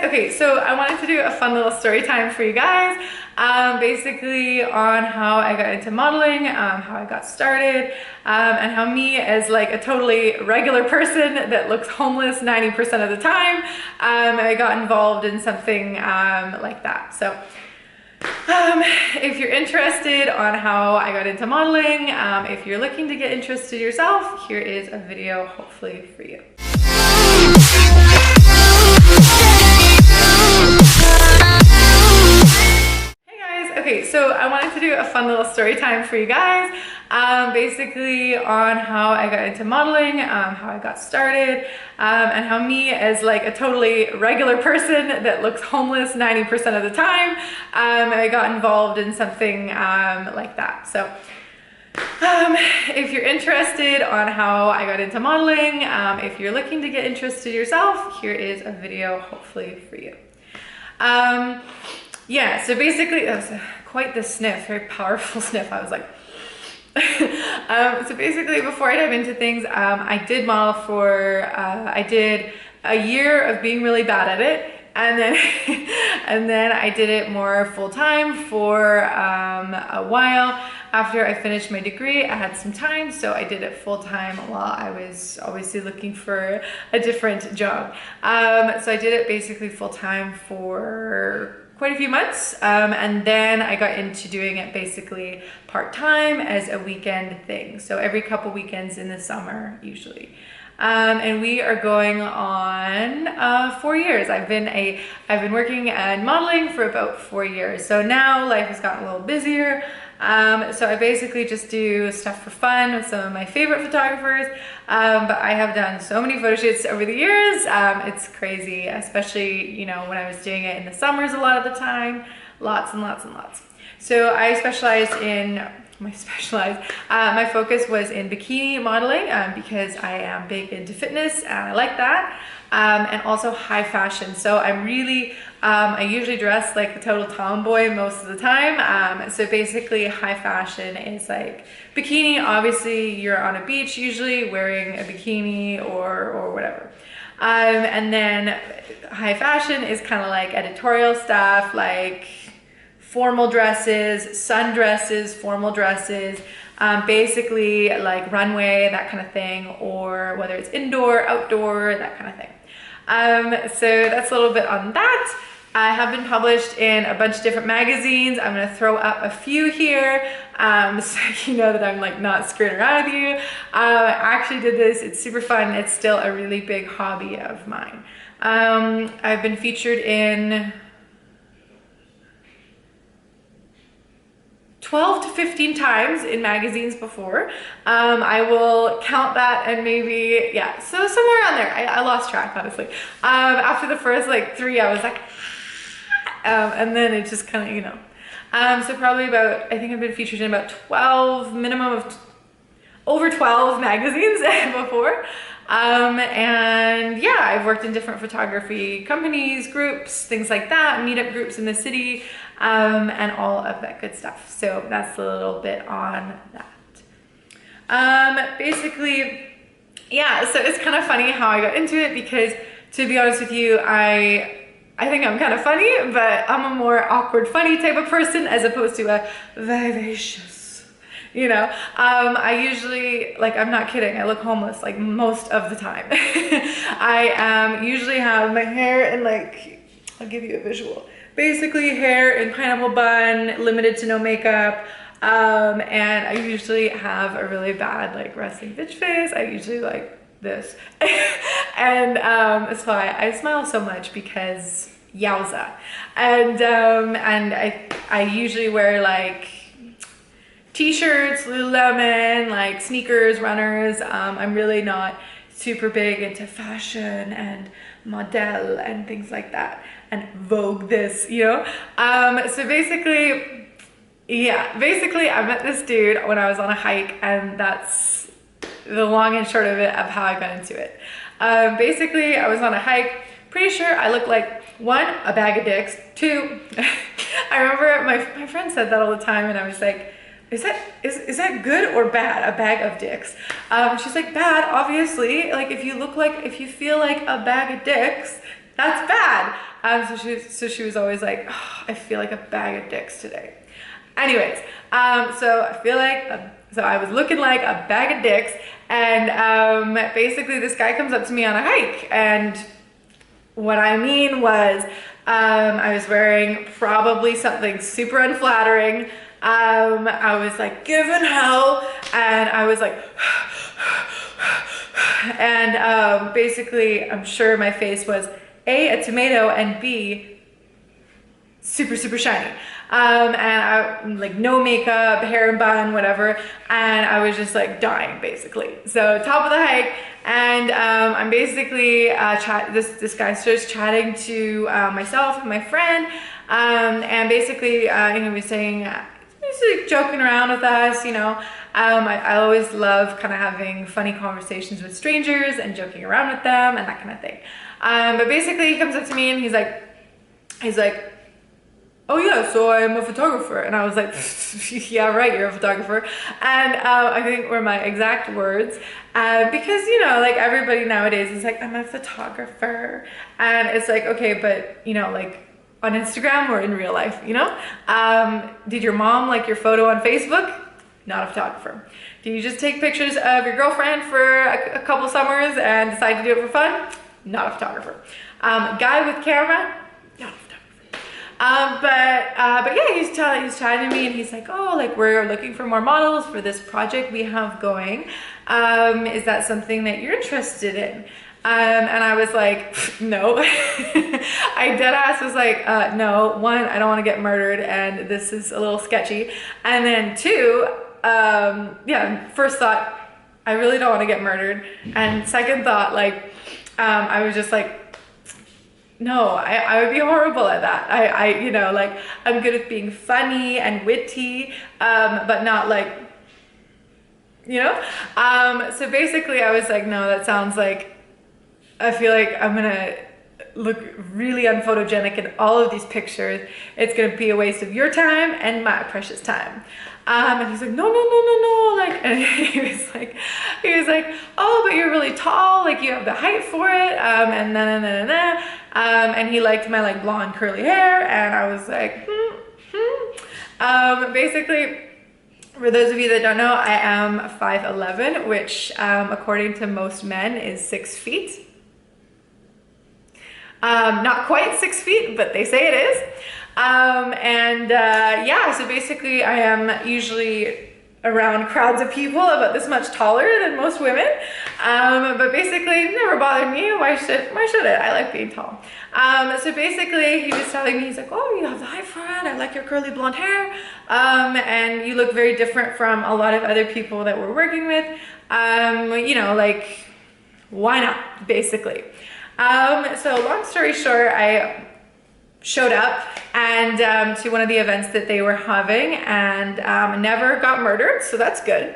Okay, so I wanted to do a fun little story time for you guys, basically on how I got into modeling, how I got started, and how me as like a totally regular person that looks homeless 90% of the time, I got involved in something like that. So if you're interested on how I got into modeling, if you're looking to get interested yourself, here is a video hopefully for you. Okay, so I wanted to do a fun little story time for you guys, basically on how I got into modeling, how I got started, and how me as like a totally regular person that looks homeless 90% of the time, I got involved in something like that. So if you're interested on how I got into modeling, if you're looking to get interested yourself, here is a video hopefully for you. Yeah, so basically, that was quite the sniff, very powerful sniff. I was like, so basically before I dive into things, I did model for, I did a year of being really bad at it. And then, and then I did it more full-time for a while. After I finished my degree, I had some time, so I did it full-time while I was obviously looking for a different job. So I did it basically full-time for quite a few months, and then I got into doing it basically part-time as a weekend thing. So every couple weekends in the summer, usually. And we are going on 4 years. I've been working and modeling for about 4 years. So now life has gotten a little busier. So I basically just do stuff for fun with some of my favorite photographers. But I have done so many photo shoots over the years. It's crazy, especially, you know, when I was doing it in the summers a lot of the time, lots and lots and lots. So I specialized in, my focus was in bikini modeling because I am big into fitness and I like that. And also high fashion. So I'm really, I usually dress like a total tomboy most of the time. So basically high fashion is like bikini. Obviously you're on a beach usually wearing a bikini or whatever. And then high fashion is kind of like editorial stuff, like formal dresses, sundresses, formal dresses, basically like runway, that kind of thing, or whether it's indoor, outdoor, that kind of thing. So that's a little bit on that. I have been published in a bunch of different magazines. I'm gonna throw up a few here so you know that I'm like not screwing around with you. I actually did this, it's super fun. It's still a really big hobby of mine. I've been featured in 12 to 15 times in magazines before. I will count that and maybe, yeah, so somewhere around there. I lost track, honestly. After the first like 3, I was like, and then it just kind of, you know. So probably about, I think I've been featured in about 12, minimum of over 12 magazines before. And yeah, I've worked in different photography companies, groups, things like that, meetup groups in the city, and all of that good stuff. So that's a little bit on that. Basically, yeah, so it's kind of funny how I got into it because, to be honest with you, I think I'm kind of funny, but I'm a more awkward, funny type of person as opposed to a vivacious, you know. I usually, like, I'm not kidding, I look homeless like most of the time. I usually have my hair in like, I'll give you a visual. Basically hair in pineapple bun, limited to no makeup, and I usually have a really bad like resting bitch face. I usually like this. And that's why I smile so much, because yowza. And I usually wear like t-shirts, Lululemon, like sneakers, runners. I'm really not super big into fashion and model and things like that, and Vogue this, you know. So basically, yeah, basically I met this dude when I was on a hike, and that's the long and short of it of how I got into it. Basically, I was on a hike, pretty sure I looked like, 1, a bag of dicks, 2, I remember my friend said that all the time, and I was like, is that good or bad, a bag of dicks? She's like, bad, obviously. Like, if you feel like a bag of dicks, that's bad. So she was always like, oh, I feel like a bag of dicks today. Anyways, so I feel like, so I was looking like a bag of dicks, and basically this guy comes up to me on a hike, and what I mean was, I was wearing probably something super unflattering. I was like giving hell, and I was like, and basically I'm sure my face was A, tomato, and B, super, super shiny. And I, like, no makeup, hair and bun, whatever, and I was just like dying basically. So top of the hike, and I'm basically this guy starts chatting to myself and my friend, and basically he was saying, he's like joking around with us, you know. I always love kind of having funny conversations with strangers and joking around with them and that kind of thing. But basically he comes up to me and he's like, oh yeah, so I'm a photographer. And I was like, yeah, right, you're a photographer. And I think were my exact words, because, you know, like everybody nowadays is like, I'm a photographer. And it's like, okay, but, you know, like on Instagram or in real life, you know? Did your mom like your photo on Facebook? Not a photographer. Do you just take pictures of your girlfriend for a couple summers and decide to do it for fun? Not a photographer. Guy with camera? Not a photographer. But yeah, he's chatting to me and he's like, oh, like we're looking for more models for this project we have going. Is that something that you're interested in? And I was like, no. I dead ass was like, no. One, I don't want to get murdered, and this is a little sketchy. And then two, yeah, first thought, I really don't want to get murdered. And second thought, like, I was just like, no, I would be horrible at that. I you know, like, I'm good at being funny and witty, but not like, you know? So basically I was like, no, that sounds like, I feel like I'm gonna look really unphotogenic in all of these pictures. It's gonna be a waste of your time and my precious time. And he's like, no, like, and he was like, oh, but you're really tall, like you have the height for it, and then, and he liked my like blonde curly hair, and I was like, basically, for those of you that don't know, I am 5'11", which according to most men is 6 feet. Not quite 6 feet, but they say it is. Yeah, so basically I am usually around crowds of people about this much taller than most women. But basically it never bothered me. Why should it? I like being tall. So basically he was telling me, he's like, oh, you have the height for it. I like your curly blonde hair. And you look very different from a lot of other people that we're working with. You know, like, why not, basically. So long story short, I showed up and to one of the events that they were having, and never got murdered, so that's good.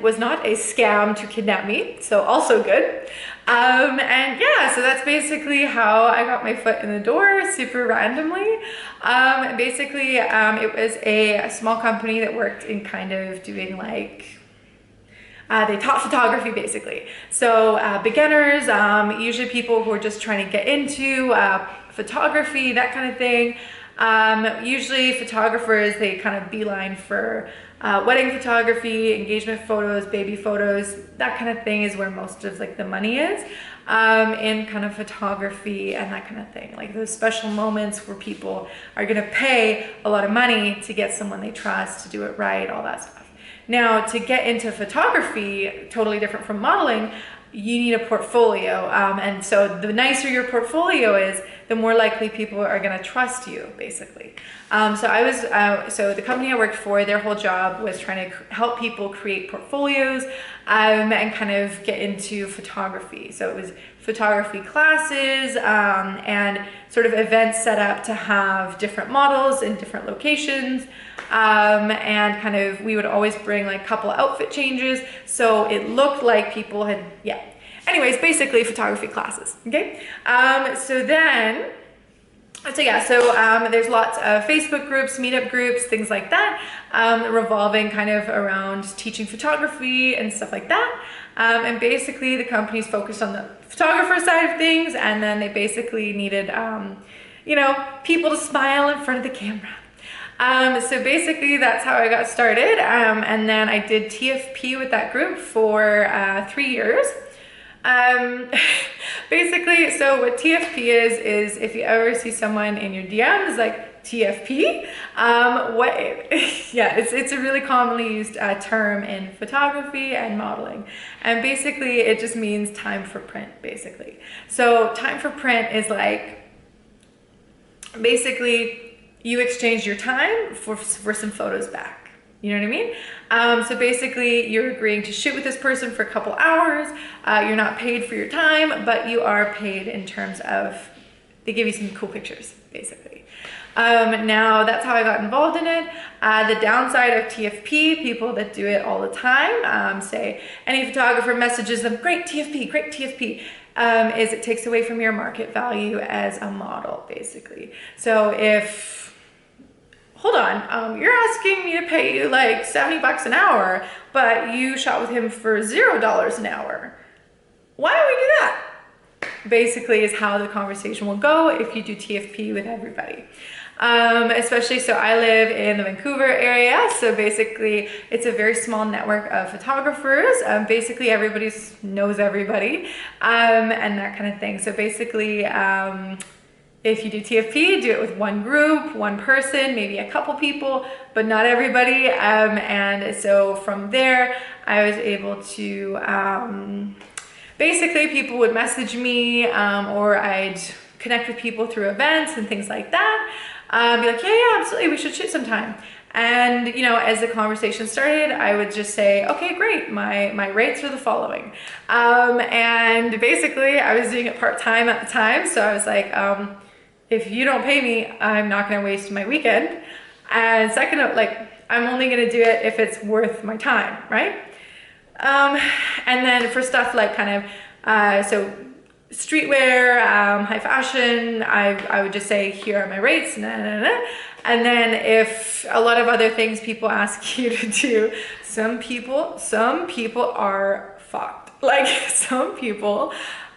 Was not a scam to kidnap me, so also good. And yeah, so that's basically how I got my foot in the door, super randomly. Basically, it was a small company that worked in kind of doing like, they taught photography basically. So beginners, usually people who are just trying to get into photography, that kind of thing. Usually photographers, they kind of beeline for wedding photography, engagement photos, baby photos, that kind of thing is where most of like the money is in kind of photography and that kind of thing. Like those special moments where people are gonna pay a lot of money to get someone they trust to do it right, all that stuff. Now, to get into photography, totally different from modeling, you need a portfolio. And so the nicer your portfolio is, the more likely people are gonna trust you, basically. So the company I worked for, their whole job was trying to help people create portfolios and kind of get into photography. So it was photography classes and sort of events set up to have different models in different locations. And kind of, we would always bring like couple outfit changes. So it looked like people had, yeah. Anyways, basically photography classes, okay? So there's lots of Facebook groups, meetup groups, things like that, revolving kind of around teaching photography and stuff like that. And basically the company's focused on the photographer side of things, and then they basically needed, you know, people to smile in front of the camera. So basically that's how I got started. And then I did TFP with that group for 3 years. Basically, so what TFP is if you ever see someone in your DMs like TFP, yeah, it's a really commonly used term in photography and modeling. And basically it just means time for print, basically. So time for print is like, basically you exchange your time for some photos back. You know what I mean? So basically you're agreeing to shoot with this person for a couple hours. You're not paid for your time, but you are paid in terms of, they give you some cool pictures, basically. Now that's how I got involved in it. The downside of TFP, people that do it all the time, say any photographer messages them, great TFP, is it takes away from your market value as a model, basically. So if, hold on, you're asking me to pay you like 70 bucks an hour, but you shot with him for $0 an hour. Why don't we do that? Basically is how the conversation will go if you do TFP with everybody. Especially, so I live in the Vancouver area, so basically it's a very small network of photographers. Basically everybody knows everybody, and that kind of thing. So basically, if you do TFP, do it with one group, one person, maybe a couple people, but not everybody. And so from there, I was able to, basically people would message me, or I'd connect with people through events and things like that. Be like, yeah, absolutely, we should shoot sometime. And, you know, as the conversation started, I would just say, okay, great, my rates are the following. And basically I was doing it part-time at the time. So I was like, if you don't pay me, I'm not gonna waste my weekend. And second, like, I'm only gonna do it if it's worth my time, right? And then for stuff like kind of, so streetwear, high fashion, I would just say, here are my rates, and then if a lot of other things people ask you to do, some people are fucked. Like, some people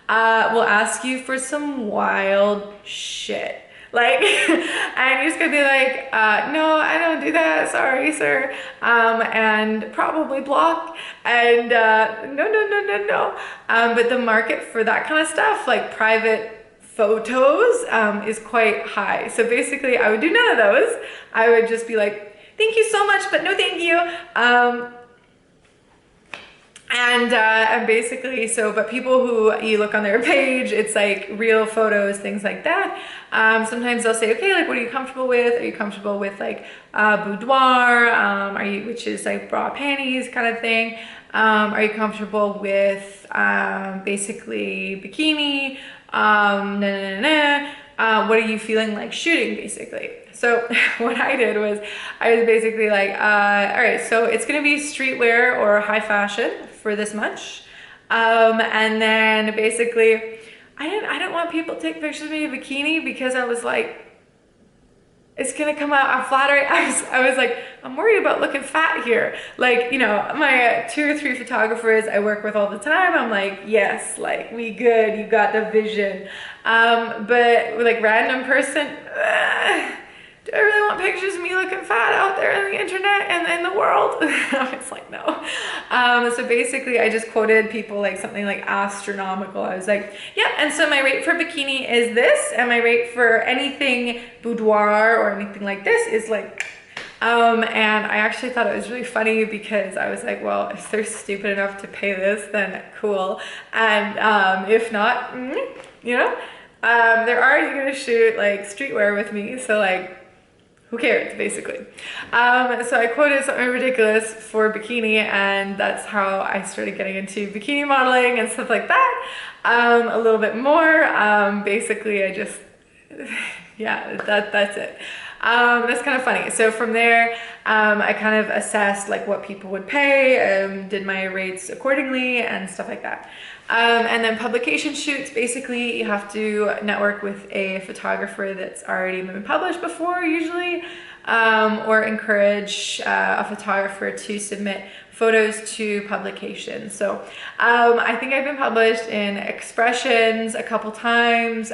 will ask you for some wild shit. Like, and you're just gonna be like, no, I don't do that, sorry, sir. And probably block, and no. But the market for that kind of stuff, like private photos, is quite high. So basically I would do none of those. I would just be like, thank you so much, but no thank you. And basically, so, but people who you look on their page, it's like real photos, things like that. Sometimes they'll say, okay, like, what are you comfortable with? Are you comfortable with like boudoir? Which is like bra panties kind of thing. Are you comfortable with basically bikini? What are you feeling like shooting, basically? So what I did was, I was basically like, all right, so it's gonna be streetwear or high fashion for this much. And then basically, I didn't want people to take pictures of me in a bikini because I was like, it's gonna come out on flattery. I was like, I'm worried about looking fat here. Like, you know, my 2 or 3 photographers I work with all the time, I'm like, yes, like, we good, you got the vision. But like random person, do I really want pictures of me looking fat out there on the internet and in the world? It's like, no. So basically I just quoted people like something like astronomical. I was like, yeah, and so my rate for bikini is this, and my rate for anything boudoir or anything like this is like, and I actually thought it was really funny because I was like, well, if they're stupid enough to pay this, then cool. And if not, you know, they're already gonna shoot like streetwear with me, so like, who cares, basically. So I quoted something ridiculous for bikini, and that's how I started getting into bikini modeling and stuff like that. A little bit more. Basically, I just, yeah, that's it. That's kind of funny. So from there, I kind of assessed like what people would pay, did my rates accordingly and stuff like that. And then publication shoots, basically you have to network with a photographer that's already been published before usually, or encourage a photographer to submit photos to publication. So I think I've been published in Expressions a couple times,